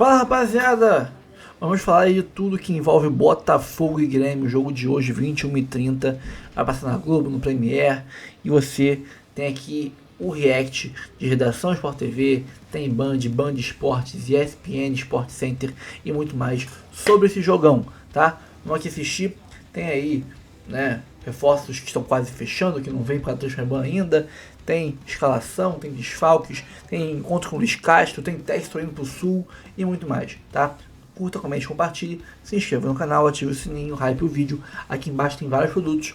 Fala, rapaziada! Vamos falar aí de tudo que envolve Botafogo e Grêmio. O jogo de hoje, 21h30, vai passar na Globo, no Premiere. E você tem aqui o react de Redação Sport TV, tem Band Esportes, ESPN, Sport Center e muito mais sobre esse jogão, tá? Vamos aqui assistir. Tem aí, né, reforços que estão quase fechando, que não vem para a transferban ainda. Tem escalação, tem desfalques, tem encontro com o Luiz Castro, tem teste indo pro Sul e muito mais, tá? Curta, comente, compartilhe, se inscreva no canal, ative o sininho, hype o vídeo. Aqui embaixo tem vários produtos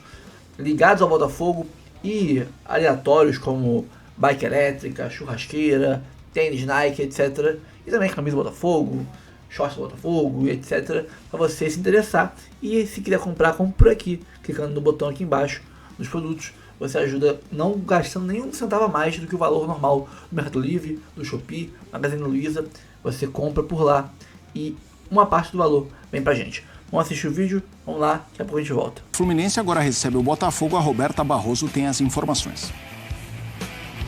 ligados ao Botafogo e aleatórios como bike elétrica, churrasqueira, tênis Nike, etc. E também camisa do Botafogo, shorts do Botafogo, etc. Para você se interessar. E se quiser comprar, compre por aqui, clicando no botão aqui embaixo dos produtos. Você ajuda não gastando nenhum centavo a mais do que o valor normal do Mercado Livre, do Shopee, Magazine Luiza. Você compra por lá e uma parte do valor vem pra gente. Vamos assistir o vídeo, vamos lá, daqui a pouco a gente volta. O Fluminense agora recebe o Botafogo, a Roberta Barroso tem as informações.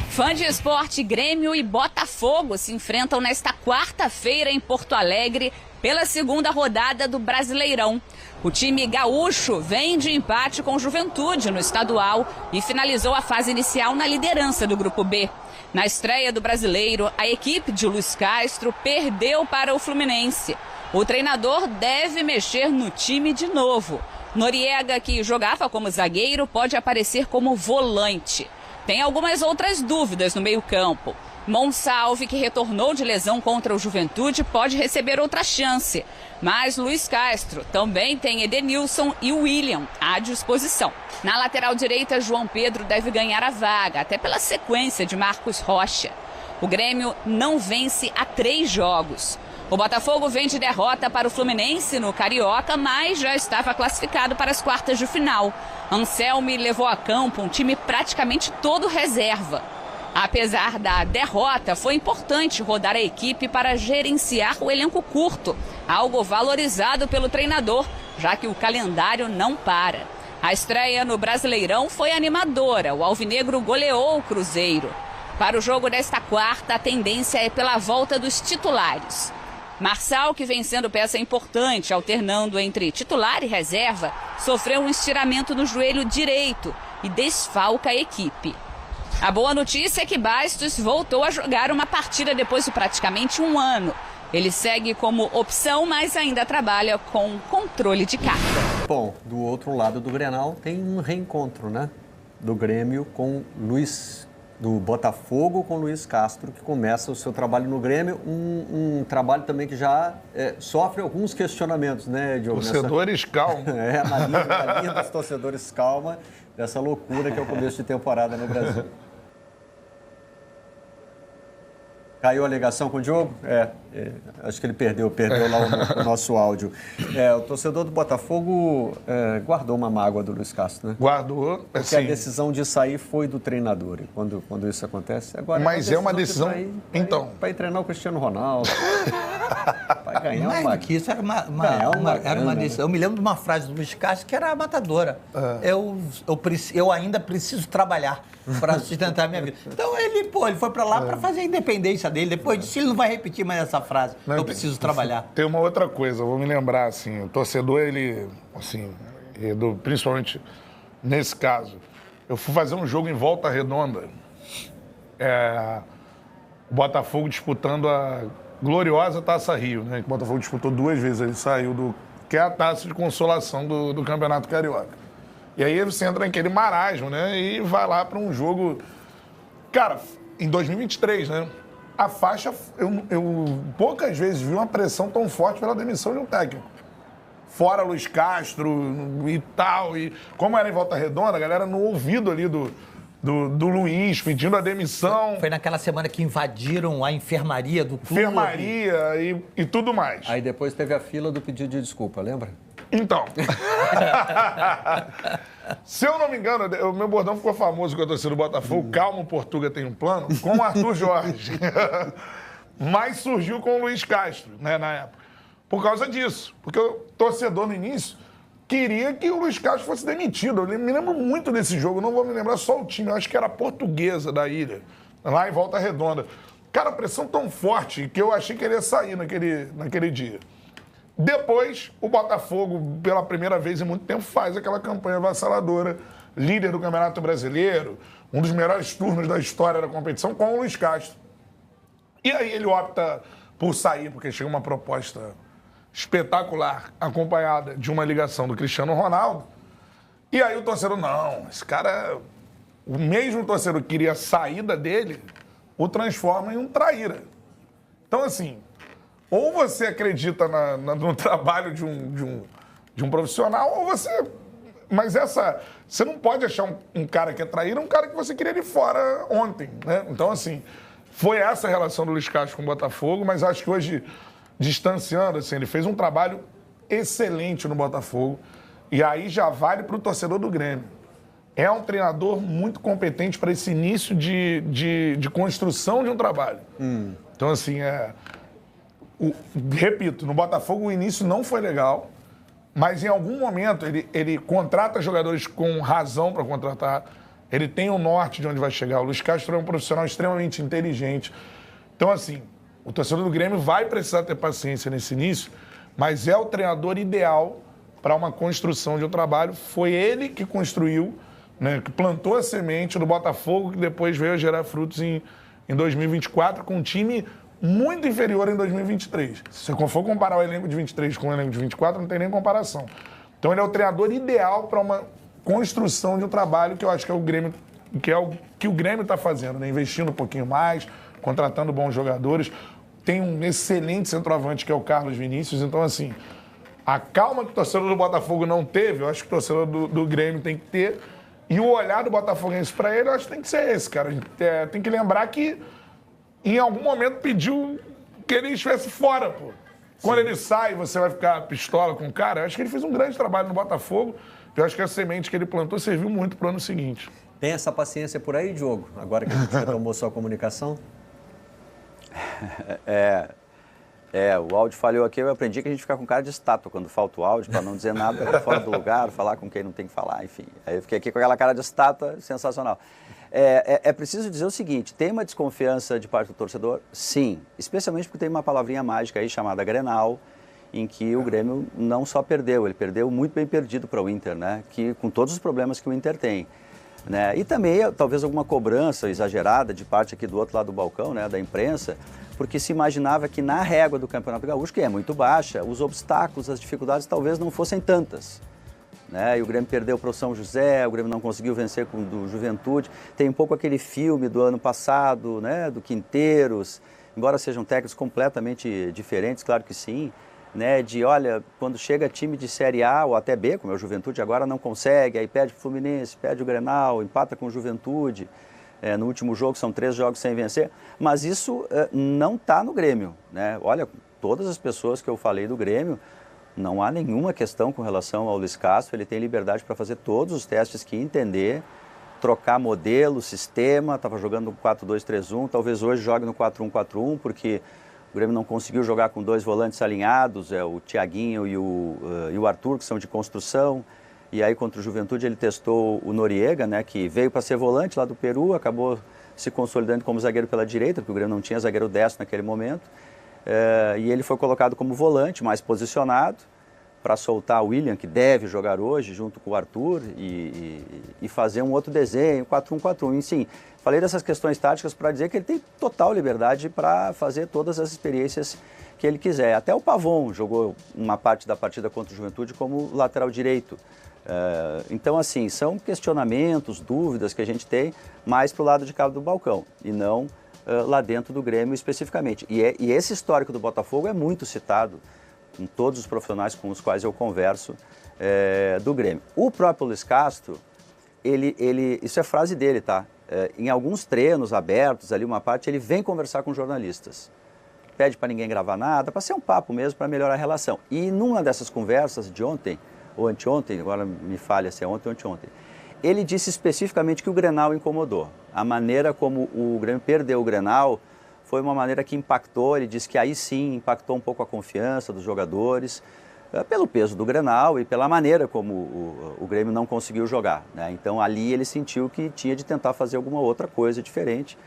Fã de esporte, Grêmio e Botafogo se enfrentam nesta quarta-feira em Porto Alegre pela segunda rodada do Brasileirão. O time gaúcho vem de empate com Juventude no estadual e finalizou a fase inicial na liderança do Grupo B. Na estreia do Brasileiro, a equipe de Luiz Castro perdeu para o Fluminense. O treinador deve mexer no time de novo. Noriega, que jogava como zagueiro, pode aparecer como volante. Tem algumas outras dúvidas no meio-campo. Monsalve, que retornou de lesão contra o Juventude, pode receber outra chance. Mas Luiz Castro também tem Edenilson e William à disposição. Na lateral direita, João Pedro deve ganhar a vaga, até pela sequência de Marcos Rocha. O Grêmio não vence há 3 jogos. O Botafogo vem de derrota para o Fluminense no Carioca, mas já estava classificado para as quartas de final. Anselmi levou a campo um time praticamente todo reserva. Apesar da derrota, foi importante rodar a equipe para gerenciar o elenco curto, algo valorizado pelo treinador, já que o calendário não para. A estreia no Brasileirão foi animadora, o alvinegro goleou o Cruzeiro. Para o jogo desta quarta, a tendência é pela volta dos titulares. Marçal, que vem sendo peça importante, alternando entre titular e reserva, sofreu um estiramento no joelho direito e desfalca a equipe. A boa notícia é que Bastos voltou a jogar uma partida depois de praticamente um ano. Ele segue como opção, mas ainda trabalha com controle de carga. Bom, do outro lado do Grenal tem um reencontro, né? Do Grêmio com do Botafogo com Luiz Castro, que começa o seu trabalho no Grêmio, um trabalho também que já sofre alguns questionamentos, né, Diogo? Torcedores, calma. Na linha dos torcedores, calma, dessa loucura que é o começo de temporada no Brasil. Caiu a ligação com o Diogo? Acho que ele perdeu lá o nosso áudio. O torcedor do Botafogo guardou uma mágoa do Luiz Castro, né? Guardou, Porque assim. a decisão de sair foi do treinador. E quando isso acontece, agora... Mas é uma decisão... Então... Para treinar o Cristiano Ronaldo. Para ganhar Mais do que isso, era uma decisão. Eu me lembro de uma frase do Luiz Castro que era matadora. Eu ainda preciso trabalhar para sustentar a minha vida. Então ele foi para lá para fazer a independência dele. Depois disso, ele não vai repetir mais essa frase. Eu preciso trabalhar. Tem uma outra coisa, eu vou me lembrar, assim, o torcedor, ele, assim, principalmente nesse caso, eu fui fazer um jogo em Volta Redonda, o Botafogo disputando a gloriosa Taça Rio, né? Que o Botafogo disputou 2 vezes, ele saiu que é a taça de consolação do Campeonato Carioca. E aí você entra naquele marasmo, né? E vai lá para um jogo... Cara, em 2023, né? A faixa... Eu poucas vezes vi uma pressão tão forte pela demissão de um técnico. Fora Luiz Castro e tal. E como era em Volta Redonda, a galera no ouvido ali do Luiz, pedindo a demissão. Foi naquela semana que invadiram a enfermaria do clube. Enfermaria e tudo mais. Aí depois teve a fila do pedido de desculpa, lembra? Então, se eu não me engano, o meu bordão ficou famoso com a torcida do Botafogo, calma, o Portuga tem um plano, com o Arthur Jorge. Mas surgiu com o Luiz Castro, né, na época. Por causa disso. Porque o torcedor no início queria que o Luiz Castro fosse demitido. Eu me lembro muito desse jogo, não vou me lembrar só o time, eu acho que era a Portuguesa da ilha, lá em Volta Redonda. Cara, a pressão tão forte que eu achei que ele ia sair naquele dia. Depois, o Botafogo, pela primeira vez em muito tempo, faz aquela campanha avassaladora, líder do Campeonato Brasileiro, um dos melhores turnos da história da competição, com o Luiz Castro. E aí ele opta por sair, porque chega uma proposta espetacular, acompanhada de uma ligação do Cristiano Ronaldo. E aí o torcedor, não, esse cara, o mesmo torcedor que queria a saída dele, o transforma em um traíra. Então, assim, ou você acredita no trabalho de um profissional, ou você... Mas você não pode achar um cara que é traíra, um cara que você queria de fora ontem, né? Então, assim, foi essa a relação do Luiz Castro com o Botafogo, mas acho que hoje, distanciando, assim, ele fez um trabalho excelente no Botafogo, e aí já vale para o torcedor do Grêmio. É um treinador muito competente para esse início de construção de um trabalho. Então, assim, repito, no Botafogo o início não foi legal, mas em algum momento ele contrata jogadores com razão para contratar, ele tem o norte de onde vai chegar. O Luiz Castro é um profissional extremamente inteligente. Então, assim, o torcedor do Grêmio vai precisar ter paciência nesse início, mas é o treinador ideal para uma construção de um trabalho. Foi ele que construiu, né, que plantou a semente do Botafogo, que depois veio a gerar frutos em 2024, com um time muito inferior em 2023. Se você for comparar o elenco de 23 com o elenco de 24, não tem nem comparação. Então ele é o treinador ideal para uma construção de um trabalho que eu acho que é o Grêmio, que o Grêmio está fazendo, né? Investindo um pouquinho mais, contratando bons jogadores. Tem um excelente centroavante que é o Carlos Vinícius. Então, assim, a calma que o torcedor do Botafogo não teve, eu acho que o torcedor do Grêmio tem que ter. E o olhar do botafoguense para ele, eu acho que tem que ser esse, cara. Tem que lembrar que em algum momento pediu que ele estivesse fora, pô. Quando ele sai, você vai ficar pistola com o cara. Eu acho que ele fez um grande trabalho no Botafogo. Eu acho que a semente que ele plantou serviu muito pro ano seguinte. Tem essa paciência por aí, Diogo? Agora que a gente retomou sua comunicação? O áudio falhou aqui, eu aprendi que a gente fica com cara de estátua quando falta o áudio, para não dizer nada fora do lugar, falar com quem não tem que falar, enfim. Aí eu fiquei aqui com aquela cara de estátua sensacional. É preciso dizer o seguinte, tem uma desconfiança de parte do torcedor? Sim, especialmente porque tem uma palavrinha mágica aí chamada Grenal, em que o Grêmio não só perdeu, ele perdeu muito bem perdido para o Inter, né? Que, com todos os problemas que o Inter tem. Né? E também, talvez, alguma cobrança exagerada de parte aqui do outro lado do balcão, né, da imprensa, porque se imaginava que na régua do Campeonato Gaúcho, que é muito baixa, os obstáculos, as dificuldades talvez não fossem tantas. Né? E o Grêmio perdeu para o São José, o Grêmio não conseguiu vencer com o Juventude. Tem um pouco aquele filme do ano passado, né, do Quinteiros, embora sejam técnicos completamente diferentes, claro que sim. Né, de, olha, quando chega time de Série A ou até B, como é o Juventude agora, não consegue, aí perde o Fluminense, perde o Grenal, empata com o Juventude, no último jogo são 3 jogos sem vencer, mas isso não está no Grêmio. Né? Olha, todas as pessoas que eu falei do Grêmio, não há nenhuma questão com relação ao Luiz Castro, ele tem liberdade para fazer todos os testes que entender, trocar modelo, sistema, estava jogando no 4-2-3-1, talvez hoje jogue no 4-1-4-1, porque o Grêmio não conseguiu jogar com 2 volantes alinhados, o Thiaguinho e o Arthur, que são de construção. E aí, contra o Juventude, ele testou o Noriega, né, que veio para ser volante lá do Peru, acabou se consolidando como zagueiro pela direita, porque o Grêmio não tinha zagueiro destro naquele momento. E ele foi colocado como volante, mais posicionado, para soltar o William, que deve jogar hoje, junto com o Arthur, e fazer um outro desenho, 4-1-4-1. Sim, falei dessas questões táticas para dizer que ele tem total liberdade para fazer todas as experiências que ele quiser. Até o Pavon jogou uma parte da partida contra o Juventude como lateral direito. Então, assim, são questionamentos, dúvidas que a gente tem mais para o lado de cá do balcão, e não lá dentro do Grêmio especificamente. E esse histórico do Botafogo é muito citado com todos os profissionais com os quais eu converso do Grêmio. O próprio Luiz Castro, isso é frase dele, tá? Em alguns treinos abertos, ali uma parte, ele vem conversar com jornalistas. Pede para ninguém gravar nada, para ser um papo mesmo, para melhorar a relação. E numa dessas conversas de ontem, ou anteontem, agora me falha se é ontem ou anteontem, ele disse especificamente que o Grenal incomodou. A maneira como o Grêmio perdeu o Grenal foi uma maneira que impactou, ele disse que aí sim impactou um pouco a confiança dos jogadores, pelo peso do Grenal e pela maneira como o Grêmio não conseguiu jogar. Né? Então ali ele sentiu que tinha de tentar fazer alguma outra coisa diferente.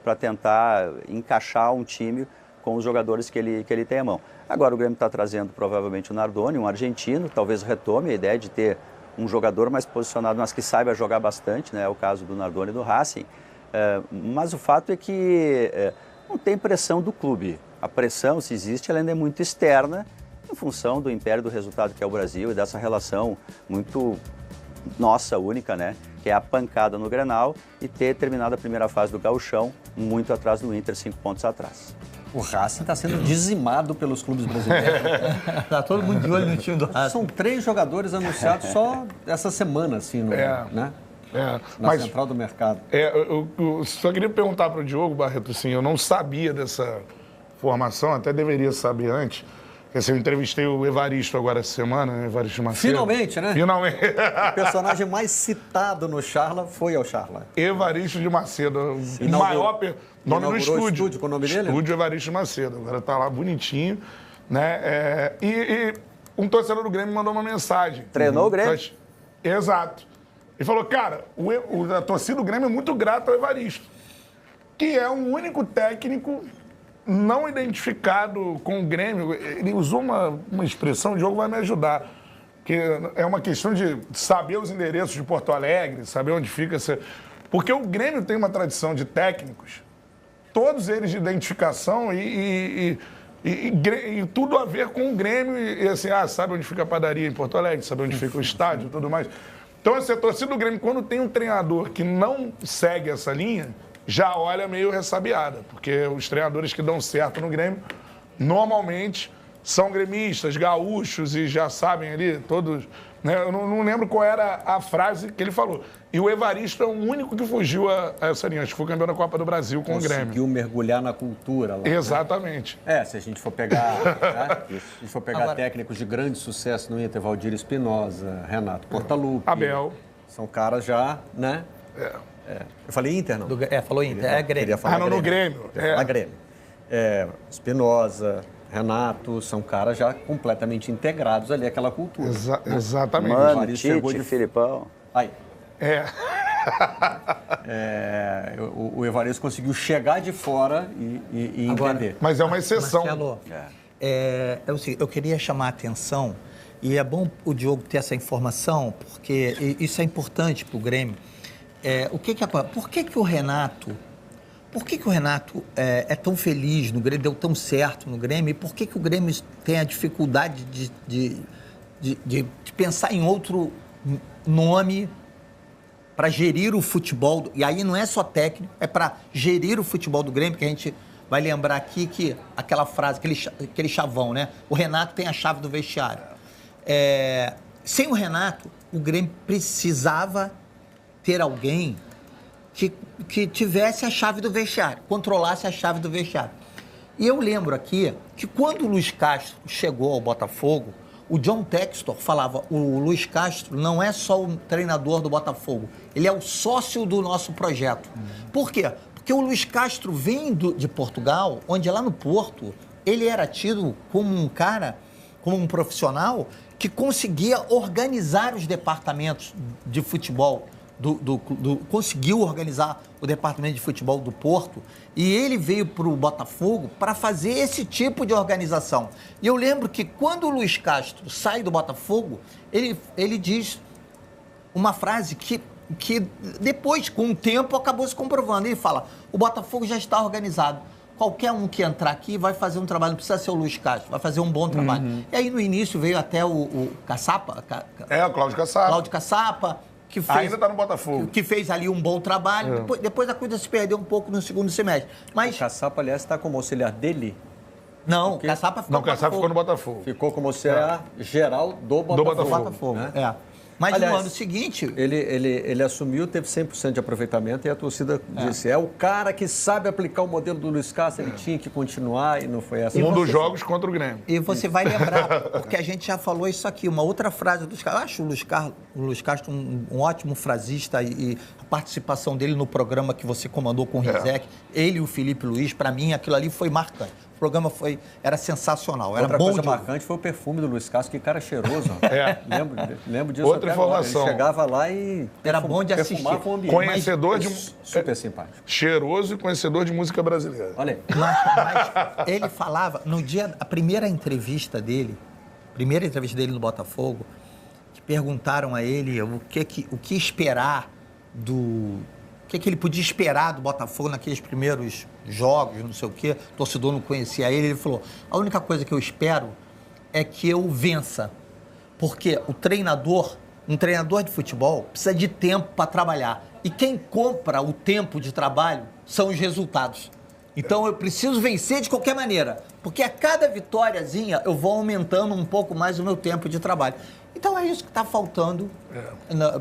para tentar encaixar um time com os jogadores que ele tem à mão. Agora o Grêmio está trazendo provavelmente o Nardoni, um argentino, talvez retome a ideia de ter um jogador mais posicionado, mas que saiba jogar bastante, né? É o caso do Nardoni e do Racing. Mas o fato é que não tem pressão do clube. A pressão, se existe, ela ainda é muito externa, em função do império do resultado que é o Brasil e dessa relação muito nossa, única, né? Que é a pancada no Grenal e ter terminado a primeira fase do Gauchão muito atrás do Inter, 5 pontos atrás. O Racing está sendo dizimado pelos clubes brasileiros. Tá todo mundo de olho no time do Racing. São 3 jogadores anunciados só essa semana, assim, né? Na central do mercado. Eu só queria perguntar para o Diogo, Barreto, assim, eu não sabia dessa formação, até deveria saber antes. Porque eu entrevistei o Evaristo agora essa semana, né? Evaristo Macedo. Finalmente, né? Finalmente. O personagem mais citado no Charla foi ao Charla. Evaristo de Macedo, o maior nome do estúdio. Qual o nome dele? Estúdio Evaristo Macedo. Agora tá lá bonitinho, né? E um torcedor do Grêmio mandou uma mensagem. Treinou o Grêmio? Exato. Ele falou, cara, a torcida do Grêmio é muito grata ao Evaristo, que é o único técnico não identificado com o Grêmio. Ele usou uma expressão, o Diogo vai me ajudar, que é uma questão de saber os endereços de Porto Alegre, saber onde fica. Porque o Grêmio tem uma tradição de técnicos, todos eles de identificação e tudo a ver com o Grêmio. E assim, sabe onde fica a padaria em Porto Alegre, sabe onde fica o estádio e tudo mais. Então, assim, a torcida do Grêmio, quando tem um treinador que não segue essa linha, já olha meio ressabiada, porque os treinadores que dão certo no Grêmio, normalmente, são gremistas, gaúchos e já sabem ali, todos... Né? Eu não lembro qual era a frase que ele falou. E o Evaristo é o único que fugiu a essa linha. Acho que foi campeão da Copa do Brasil com o Grêmio. Conseguiu mergulhar na cultura lá. Exatamente. Né? Se a gente for pegar, agora, técnicos de grande sucesso no Inter, Valdir Espinosa, Renato Portaluppi. Abel. São caras já, né? Eu falei Inter, não? Falou Inter, Grêmio. No Grêmio. Grêmio. Espinosa, Renato, são caras já completamente integrados ali àquela cultura. Exatamente. Mano, Tite, Filipão. Aí. O Evaristo conseguiu chegar de fora e entender. Mas é uma exceção. Marcelo, eu queria chamar a atenção, e é bom o Diogo ter essa informação, porque isso é importante para o Grêmio. Por que o Renato é tão feliz no Grêmio, deu tão certo no Grêmio, e por que o Grêmio tem a dificuldade de pensar em outro nome para gerir o futebol? E aí não é só técnico, é para gerir o futebol do Grêmio, que a gente vai lembrar aqui que aquela frase, aquele chavão, né? O Renato tem a chave do vestiário. Sem o Renato, o Grêmio precisava ter alguém que tivesse a chave do vestiário, controlasse a chave do vestiário. E eu lembro aqui que quando o Luiz Castro chegou ao Botafogo, o John Textor falava, o Luiz Castro não é só o treinador do Botafogo, ele é o sócio do nosso projeto. Por quê? Porque o Luiz Castro vem de Portugal, onde lá no Porto, ele era tido como um cara, como um profissional que conseguia organizar os departamentos de futebol, conseguiu organizar o departamento de futebol do Porto, e ele veio para o Botafogo para fazer esse tipo de organização. E eu lembro que quando o Luiz Castro sai do Botafogo, ele diz uma frase que depois, com o tempo, acabou se comprovando. Ele fala, o Botafogo já está organizado. Qualquer um que entrar aqui vai fazer um trabalho, não precisa ser o Luiz Castro, vai fazer um bom trabalho. E aí, no início, veio até o Caçapa. O Cláudio Caçapa. Cláudio Caçapa. Que fez, ainda está no Botafogo. Que fez ali um bom trabalho. Depois a coisa se perdeu um pouco no segundo semestre. Mas... O Caçapa, aliás, está como auxiliar dele? Não, o Caçapa ficou no Botafogo. Caçapa ficou no Botafogo. Ficou como auxiliar geral do Botafogo. Né? Mas aliás, no ano seguinte... Ele assumiu, teve 100% de aproveitamento, e a torcida disse, é o cara que sabe aplicar o modelo do Luiz Castro, ele tinha que continuar, e não foi essa. Dos jogos contra o Grêmio. E você vai lembrar, porque a gente já falou isso aqui, uma outra frase do Luiz Castro. Eu acho o Luiz Castro um ótimo frasista, e a participação dele no programa que você comandou com o Rizek, ele e o Felipe Luiz, para mim, aquilo ali foi marcante. O programa era sensacional, era Outra bom coisa de ouvir. marcante foi o perfume do Luiz Castro, que cara cheiroso. Lembro disso. Outra até agora. informação. Ele chegava lá e Era bom de assistir. perfumava o ambiente. Conhecedor de... Super simpático. Cheiroso e conhecedor de música brasileira. Olha aí. Mas ele falava, no dia, a primeira entrevista dele no Botafogo, que perguntaram a ele o que esperar o que ele podia esperar do Botafogo naqueles primeiros jogos, não sei o quê, o torcedor não conhecia ele falou, a única coisa que eu espero é que eu vença, porque um treinador de futebol precisa de tempo para trabalhar, e quem compra o tempo de trabalho são os resultados. Então eu preciso vencer de qualquer maneira, porque a cada vitóriazinha eu vou aumentando um pouco mais o meu tempo de trabalho. Então é isso que está faltando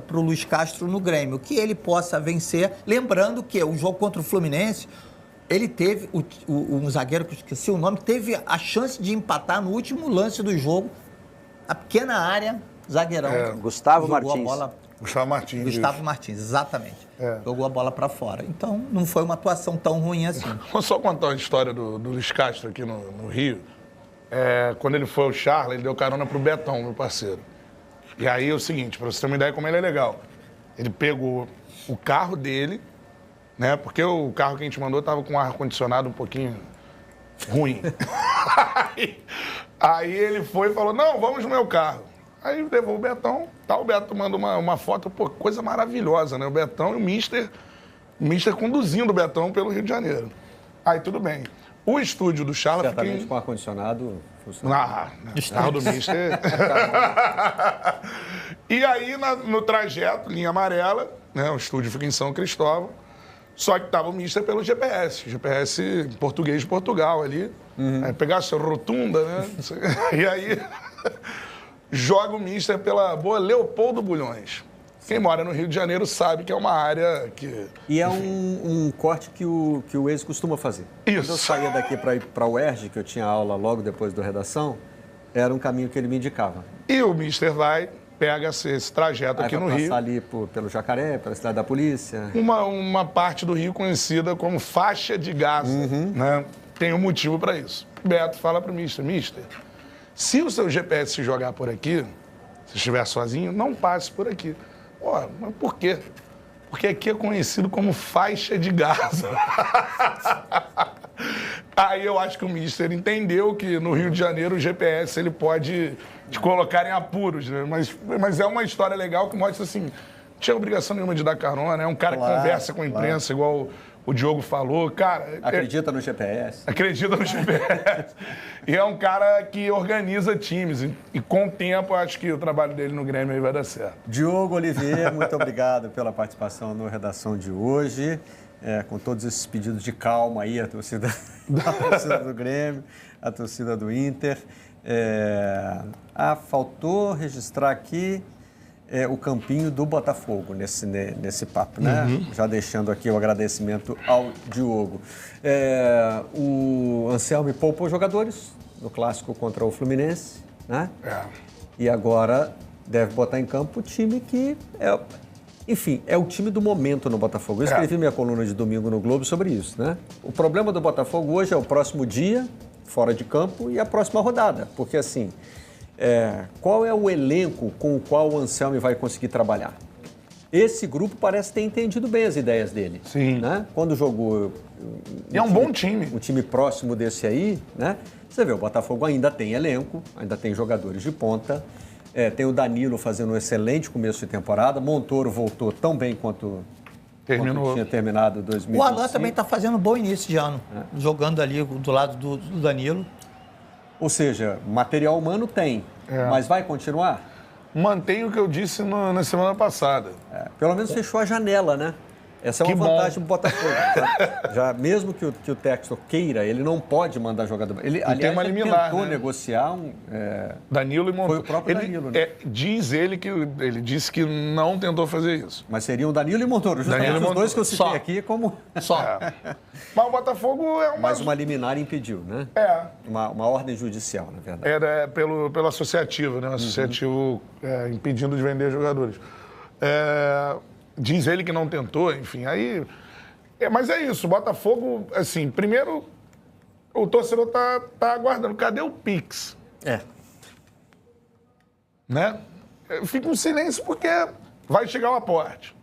para o Luiz Castro no Grêmio, que ele possa vencer. Lembrando que o jogo contra o Fluminense, ele teve, um zagueiro que eu esqueci o nome, teve a chance de empatar no último lance do jogo, a pequena área, zagueirão. Gustavo jogou Martins. A bola, Gustavo Martins, exatamente. Jogou a bola para fora. Então não foi uma atuação tão ruim assim. Vou só contar uma história do Luiz Castro aqui no Rio. Quando ele foi ao Charla, ele deu carona pro Betão, meu parceiro. E aí é o seguinte, pra você ter uma ideia como ele é legal. Ele pegou o carro dele, né? Porque o carro que a gente mandou tava com o ar-condicionado um pouquinho ruim. aí ele foi e falou, não, vamos no meu carro. Aí levou o Betão, o Beto mandou uma foto, pô, coisa maravilhosa, né? O Betão e o Mister conduzindo o Betão pelo Rio de Janeiro. Aí tudo bem. O estúdio do Charla... Certamente com ar-condicionado... carro do Mister... E aí, no trajeto, linha amarela, né? O estúdio fica em São Cristóvão, só que tava o Mister pelo GPS português de Portugal ali. Aí pegasse a rotunda, né? E aí... joga o Mister pela boa Leopoldo Bulhões. Quem mora no Rio de Janeiro sabe que é uma área que... E é um corte que o ex costuma fazer. Isso. Quando eu saía daqui para ir para o UERJ, que eu tinha aula logo depois do Redação, era um caminho que ele me indicava. E o Mister pega esse trajeto Aí aqui no passar Rio. ali pelo Jacaré, pela Cidade da Polícia. Uma parte do Rio conhecida como faixa de Gaza, né? Tem um motivo para isso. Beto fala para o Mister, se o seu GPS se jogar por aqui, se estiver sozinho, não passe por aqui. Pô, mas por quê? Porque aqui é conhecido como faixa de Gaza. Aí eu acho que o Mister entendeu que no Rio de Janeiro o GPS ele pode te colocar em apuros, né? Mas é uma história legal que mostra assim, não tinha obrigação nenhuma de dar carona, é um cara que conversa com a imprensa, igual o Diogo falou, cara... Acredita no GPS. Acredita no GPS. E é um cara que organiza times. E com o tempo, acho que o trabalho dele no Grêmio aí vai dar certo. Diogo Oliveira, muito obrigado pela participação no Redação de hoje. Com todos esses pedidos de calma aí, a torcida do Grêmio, a torcida do Inter. Faltou registrar aqui o campinho do Botafogo nesse papo, né? Já deixando aqui o agradecimento ao Diogo. O Anselmi poupou jogadores no clássico contra o Fluminense, né? E agora deve botar em campo o time que é o time do momento no Botafogo. Eu escrevi minha coluna de domingo no Globo sobre isso, né? O problema do Botafogo hoje é o próximo dia, fora de campo, e a próxima rodada. Porque, assim, qual é o elenco com o qual o Anselmi vai conseguir trabalhar? Esse grupo parece ter entendido bem as ideias dele. Sim. Né? Quando jogou... E é um bom time. Um time próximo desse aí, né? Você vê, o Botafogo ainda tem elenco, ainda tem jogadores de ponta, tem o Danilo fazendo um excelente começo de temporada, Montoro voltou tão bem quanto tinha terminado 2025. O Alan também está fazendo um bom início de ano, jogando ali do lado do Danilo. Ou seja, material humano tem, mas vai continuar? Mantém o que eu disse na semana passada. Pelo menos fechou a janela, né? Essa é uma vantagem do Botafogo. Já mesmo que o Textor queira, ele não pode mandar jogador. Ele, aliás, ele tentou negociar Danilo e Montoro. Foi o próprio Danilo, né? Diz ele que ele disse que não tentou fazer isso. Mas seriam Danilo e Montoro, justamente os dois que eu citei aqui como... Mas o Botafogo é uma... Mas uma liminar impediu, né? Uma ordem judicial, na verdade. Era pelo associativo, né? O associativo impedindo de vender jogadores. Diz ele que não tentou, enfim, aí... Mas é isso, o Botafogo, assim, primeiro, o torcedor tá aguardando. Cadê o Pix? Né? Fica um silêncio porque vai chegar o aporte.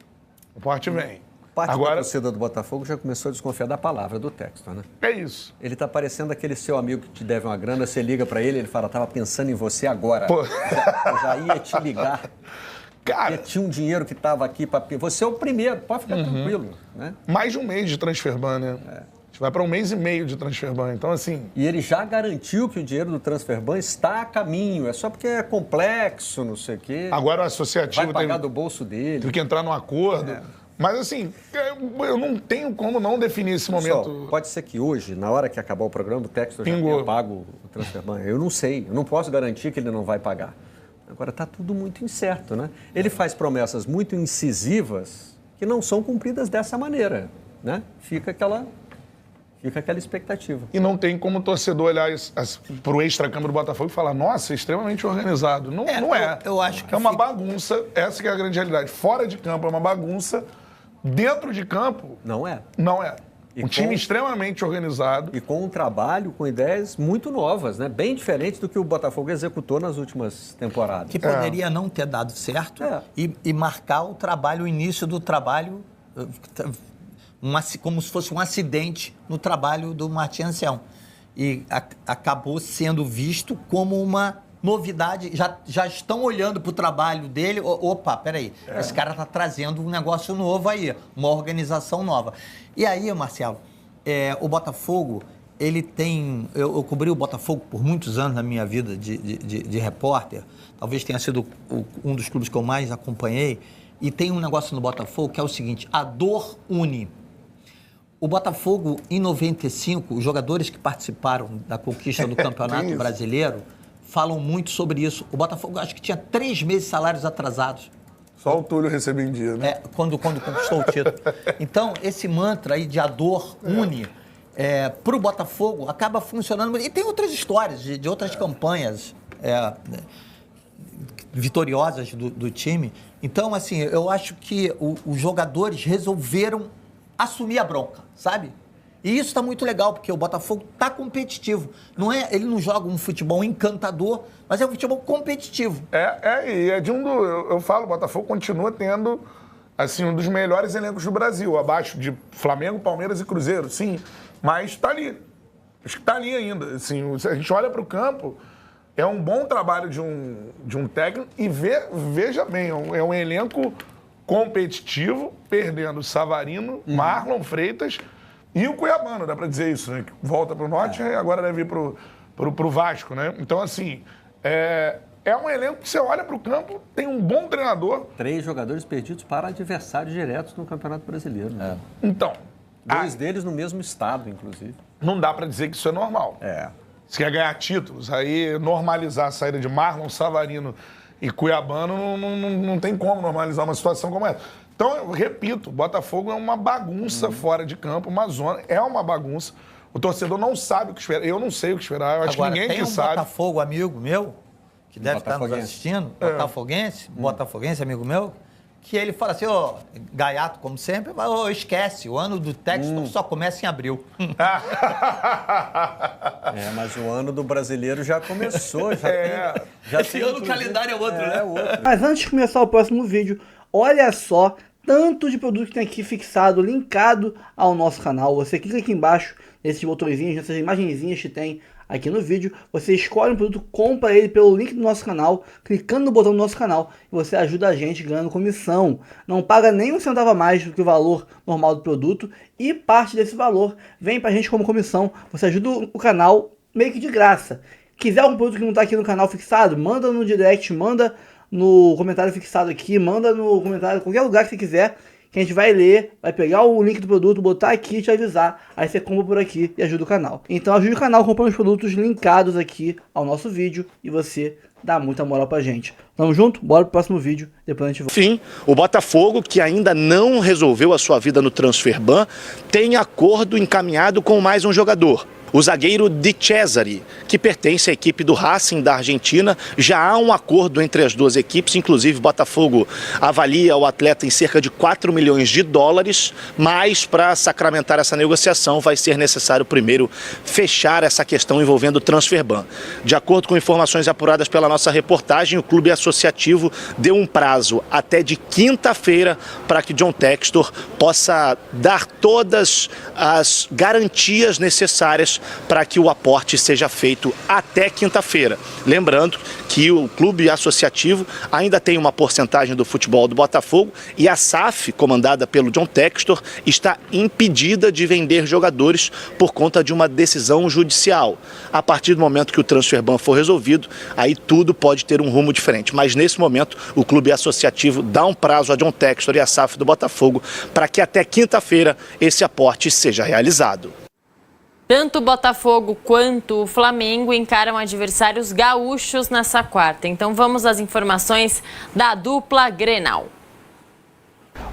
O aporte vem. Parte da torcida do Botafogo já começou a desconfiar da palavra do Textor, né? É isso. Ele tá parecendo aquele seu amigo que te deve uma grana, você liga pra ele fala, tava pensando em você agora. Pô. Eu já ia te ligar. Cara, tinha um dinheiro que tava aqui para... Você é o primeiro, pode ficar tranquilo, né? Mais de um mês de transferban, né? A gente vai para 1 mês e meio de transferban, então assim... E ele já garantiu que o dinheiro do transferban está a caminho, é só porque é complexo, não sei o quê. Agora o associativo vai pagar do bolso dele. Tem que entrar num acordo. Mas assim, eu não tenho como não definir esse momento. Pessoal, pode ser que hoje, na hora que acabar o programa, o Textor já tenha pago o transferban. Eu não sei, eu não posso garantir que ele não vai pagar. Agora está tudo muito incerto, né? Ele faz promessas muito incisivas que não são cumpridas dessa maneira, né? Fica aquela expectativa. E não tem como o torcedor olhar para o extra-câmbio do Botafogo e falar, nossa, é extremamente organizado. Não é. Eu acho que é uma bagunça, essa que é a grande realidade. Fora de campo é uma bagunça, dentro de campo... Não é. Não é. Um time extremamente organizado. E com um trabalho, com ideias muito novas, né? Bem diferentes do que o Botafogo executou nas últimas temporadas. Que poderia não ter dado certo e marcar o trabalho, o início do trabalho, como se fosse um acidente no trabalho do Martim Anselmo. E acabou sendo visto como uma novidade. Já estão olhando para o trabalho dele. Opa, peraí, esse cara está trazendo um negócio novo aí, uma organização nova. E aí, Marcelo, o Botafogo, ele tem... Eu cobri o Botafogo por muitos anos na minha vida de repórter. Talvez tenha sido um dos clubes que eu mais acompanhei. E tem um negócio no Botafogo que é o seguinte, a dor une. O Botafogo, em 95, os jogadores que participaram da conquista do Campeonato Brasileiro falam muito sobre isso. O Botafogo, acho que tinha 3 meses de salários atrasados. Só o Túlio recebeu em dia, né? Quando conquistou o título. Então, esse mantra aí de a dor une, para o Botafogo, acaba funcionando. E tem outras histórias de outras campanhas vitoriosas do time. Então, assim, eu acho que os jogadores resolveram assumir a bronca, sabe? E isso está muito legal, porque o Botafogo está competitivo. Ele não joga um futebol encantador, mas é um futebol competitivo. Eu falo, o Botafogo continua tendo, assim, um dos melhores elencos do Brasil, abaixo de Flamengo, Palmeiras e Cruzeiro, sim, mas está ali. Acho que está ali ainda. Assim, a gente olha para o campo, é um bom trabalho de um técnico e veja bem, é um elenco competitivo, perdendo Savarino, Marlon Freitas e o Cuiabano, dá pra dizer isso, né? Que volta pro Norte e agora deve ir pro Vasco, né? Então, assim, é um elenco que você olha pro campo, tem um bom treinador. 3 jogadores perdidos para adversários diretos no Campeonato Brasileiro. Né? Então... 2 deles no mesmo estado, inclusive. Não dá pra dizer que isso é normal. Se quer ganhar títulos, aí normalizar a saída de Marlon, Savarino e Cuiabano, não tem como normalizar uma situação como essa. Então, eu repito, o Botafogo é uma bagunça fora de campo, uma zona, é uma bagunça. O torcedor não sabe o que esperar. Eu não sei o que esperar, eu acho que ninguém que sabe. Tem um Botafogo amigo meu, que deve estar nos assistindo, botafoguense amigo meu, que ele fala assim, gaiato, como sempre, mas esquece, o ano do Textor só começa em abril. Mas o ano do brasileiro já começou. Esse ano o calendário é outro, né? Mas antes de começar o próximo vídeo, olha só tanto de produto que tem aqui fixado, linkado ao nosso canal. Você clica aqui embaixo nesses botõezinhos, nessas imagenzinhas que tem aqui no vídeo, você escolhe um produto, compra ele pelo link do nosso canal, clicando no botão do nosso canal, e você ajuda a gente ganhando comissão. Não paga nem um centavo a mais do que o valor normal do produto, e parte desse valor vem pra gente como comissão. Você ajuda o canal meio que de graça. Quiser algum produto que não tá aqui no canal fixado, manda no direct, manda no comentário fixado aqui, manda no comentário, qualquer lugar que você quiser, que a gente vai ler, vai pegar o link do produto, botar aqui e te avisar. Aí você compra por aqui e ajuda o canal. Então ajude o canal comprando os produtos linkados aqui ao nosso vídeo e você dá muita moral pra gente. Tamo junto? Bora pro próximo vídeo, depois a gente volta. Fim, o Botafogo, que ainda não resolveu a sua vida no Transferban, tem acordo encaminhado com mais um jogador. o zagueiro Di Cesare, que pertence à equipe do Racing da Argentina. Já há um acordo entre as duas equipes, inclusive o Botafogo avalia o atleta em cerca de 4 milhões de dólares, mas para sacramentar essa negociação vai ser necessário primeiro fechar essa questão envolvendo o Transferban. De acordo com informações apuradas pela nossa reportagem, o clube associativo deu um prazo até de quinta-feira para que John Textor possa dar todas as garantias necessárias para que o aporte seja feito até quinta-feira. Lembrando que o clube associativo ainda tem uma porcentagem do futebol do Botafogo e a SAF, comandada pelo John Textor, está impedida de vender jogadores por conta de uma decisão judicial. A partir do momento que o Transferban for resolvido, aí tudo pode ter um rumo diferente. Mas nesse momento, o clube associativo dá um prazo a John Textor e a SAF do Botafogo para que até quinta-feira esse aporte seja realizado. Tanto o Botafogo quanto o Flamengo encaram adversários gaúchos nessa quarta. Então vamos às informações da dupla Grenal.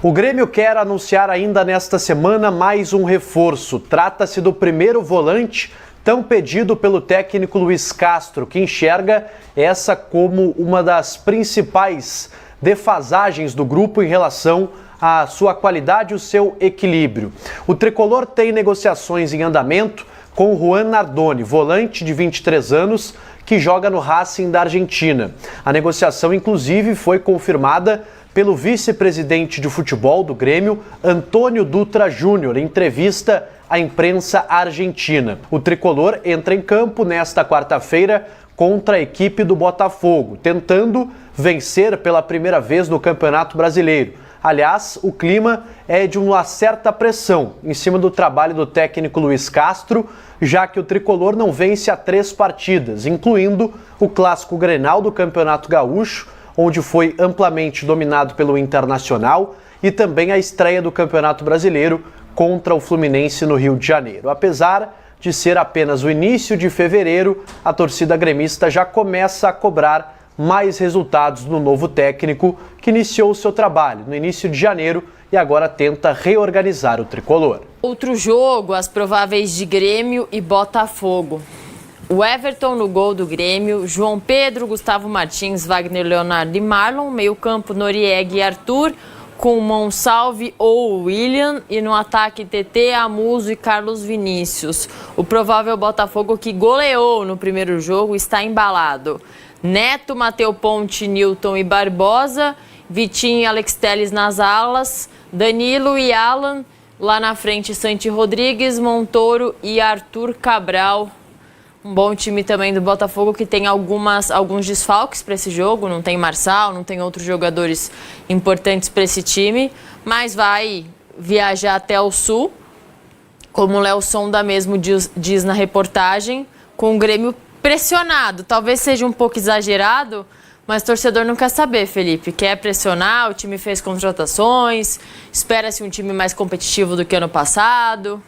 O Grêmio quer anunciar ainda nesta semana mais um reforço. Trata-se do primeiro volante tão pedido pelo técnico Luiz Castro, que enxerga essa como uma das principais defasagens do grupo em relação à sua qualidade e o seu equilíbrio. O tricolor tem negociações em andamento com o Juan Nardoni, volante de 23 anos, que joga no Racing da Argentina. A negociação, inclusive, foi confirmada pelo vice-presidente de futebol do Grêmio, Antônio Dutra Júnior, em entrevista à imprensa argentina. O tricolor entra em campo nesta quarta-feira contra a equipe do Botafogo, tentando vencer pela primeira vez no Campeonato Brasileiro. Aliás, o clima é de uma certa pressão em cima do trabalho do técnico Luiz Castro, já que o tricolor não vence há 3 partidas, incluindo o clássico Grenal do Campeonato Gaúcho, onde foi amplamente dominado pelo Internacional, e também a estreia do Campeonato Brasileiro contra o Fluminense no Rio de Janeiro. Apesar de ser apenas o início de fevereiro, a torcida gremista já começa a cobrar mais resultados do novo técnico, que iniciou o seu trabalho no início de janeiro e agora tenta reorganizar o tricolor. Outro jogo, as prováveis de Grêmio e Botafogo. O Everton no gol do Grêmio, João Pedro, Gustavo Martins, Wagner Leonardo e Marlon, meio campo Noriega e Arthur, com Monsalve ou William, e no ataque TT, Amuso e Carlos Vinícius. O provável Botafogo, que goleou no primeiro jogo, está embalado. Neto, Mateu Ponte, Nilton e Barbosa, Vitinho e Alex Telles nas alas, Danilo e Alan, lá na frente Santi Rodrigues, Montoro e Arthur Cabral. Um bom time também do Botafogo, que tem alguns desfalques para esse jogo. Não tem Marçal, não tem outros jogadores importantes para esse time, mas vai viajar até o Sul, como o Léo Sonda mesmo diz na reportagem, com o Grêmio pressionado. Talvez seja um pouco exagerado, mas o torcedor não quer saber, Felipe. Quer pressionar, o time fez contratações, espera-se um time mais competitivo do que ano passado.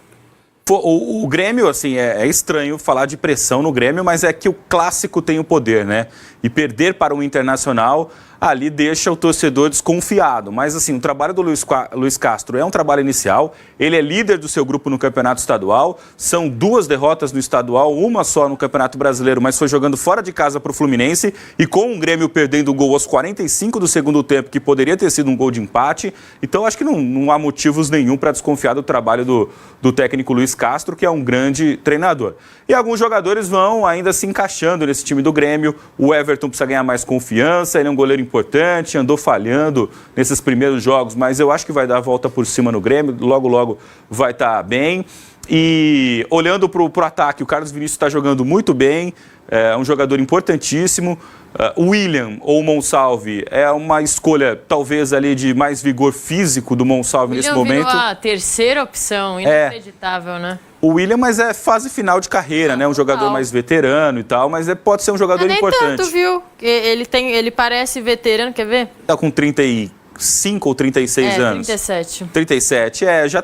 O Grêmio, assim, é estranho falar de pressão no Grêmio, mas é que o clássico tem o poder, né? E perder para o Internacional ali deixa o torcedor desconfiado. Mas, assim, o trabalho do Luiz Castro é um trabalho inicial. Ele é líder do seu grupo no Campeonato Estadual. São 2 derrotas no Estadual, uma só no Campeonato Brasileiro, mas foi jogando fora de casa para o Fluminense. E com o Grêmio perdendo o gol aos 45 do segundo tempo, que poderia ter sido um gol de empate. Então, acho que não há motivos nenhum para desconfiar do trabalho do técnico Luiz Castro, que é um grande treinador. E alguns jogadores vão ainda se encaixando nesse time do Grêmio. O Everton precisa ganhar mais confiança, ele é um goleiro importante, andou falhando nesses primeiros jogos, mas eu acho que vai dar a volta por cima no Grêmio, logo vai estar bem. E olhando para o ataque, o Carlos Vinícius está jogando muito bem, é um jogador importantíssimo. O William ou o Monsalve é uma escolha talvez ali de mais vigor físico do Monsalve nesse momento. Virou a terceira opção, inacreditável, né? O William, mas é fase final de carreira, né? Um jogador mais veterano e tal, mas pode ser um jogador importante. Nem tanto, viu? Ele parece veterano, quer ver? Tá com 35 ou 36 anos. 37. 37, já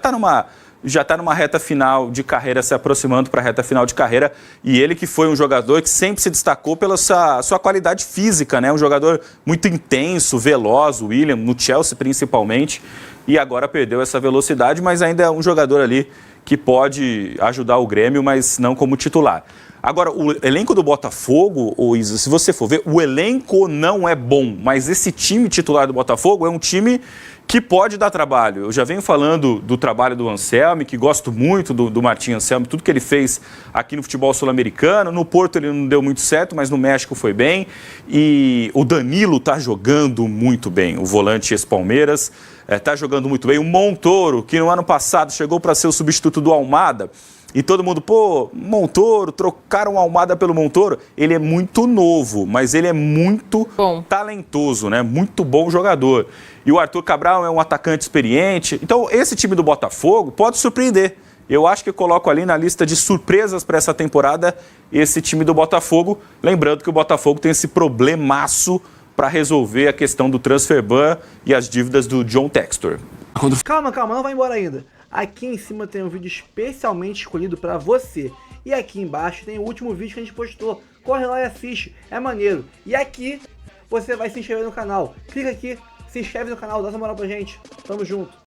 tá numa reta final de carreira, se aproximando para a reta final de carreira. E ele que foi um jogador que sempre se destacou pela sua qualidade física, né? Um jogador muito intenso, veloz, o William, no Chelsea principalmente. E agora perdeu essa velocidade, mas ainda é um jogador ali que pode ajudar o Grêmio, mas não como titular. Agora, o elenco do Botafogo, Isa, se você for ver, o elenco não é bom, mas esse time titular do Botafogo é um time que pode dar trabalho. Eu já venho falando do trabalho do Anselmi, que gosto muito do Martim Anselmi, tudo que ele fez aqui no futebol sul-americano. No Porto ele não deu muito certo, mas no México foi bem. E o Danilo está jogando muito bem, o volante ex-Palmeiras está jogando muito bem. O Montoro, que no ano passado chegou para ser o substituto do Almada, e todo mundo, Montoro, trocaram o Almada pelo Montoro. Ele é muito novo, mas ele é muito talentoso, né? Muito bom jogador. E o Arthur Cabral é um atacante experiente. Então, esse time do Botafogo pode surpreender. Eu acho que eu coloco ali na lista de surpresas para essa temporada esse time do Botafogo. Lembrando que o Botafogo tem esse problemaço para resolver a questão do transfer ban e as dívidas do John Textor. Calma, não vai embora ainda. Aqui em cima tem um vídeo especialmente escolhido para você. E aqui embaixo tem o último vídeo que a gente postou. Corre lá e assiste, é maneiro. E aqui você vai se inscrever no canal. Clica aqui, se inscreve no canal, dá essa moral pra gente. Tamo junto.